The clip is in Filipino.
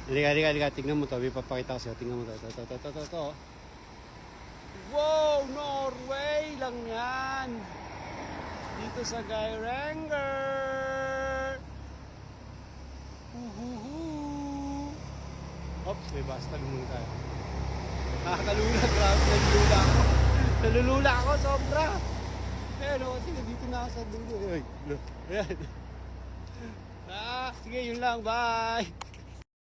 Halika. Tingnan mo to. May papakita ko sa'yo. Tingnan mo to. Ito. Wow! Norway lang yan. Dito sa Geiranger. Oops, may basta lumulong tayo. Nakakalula, grabe. Nalulula ako sobra. Pero kasi dito na ako sa dulo. Ayan. Sige, yun lang. Bye!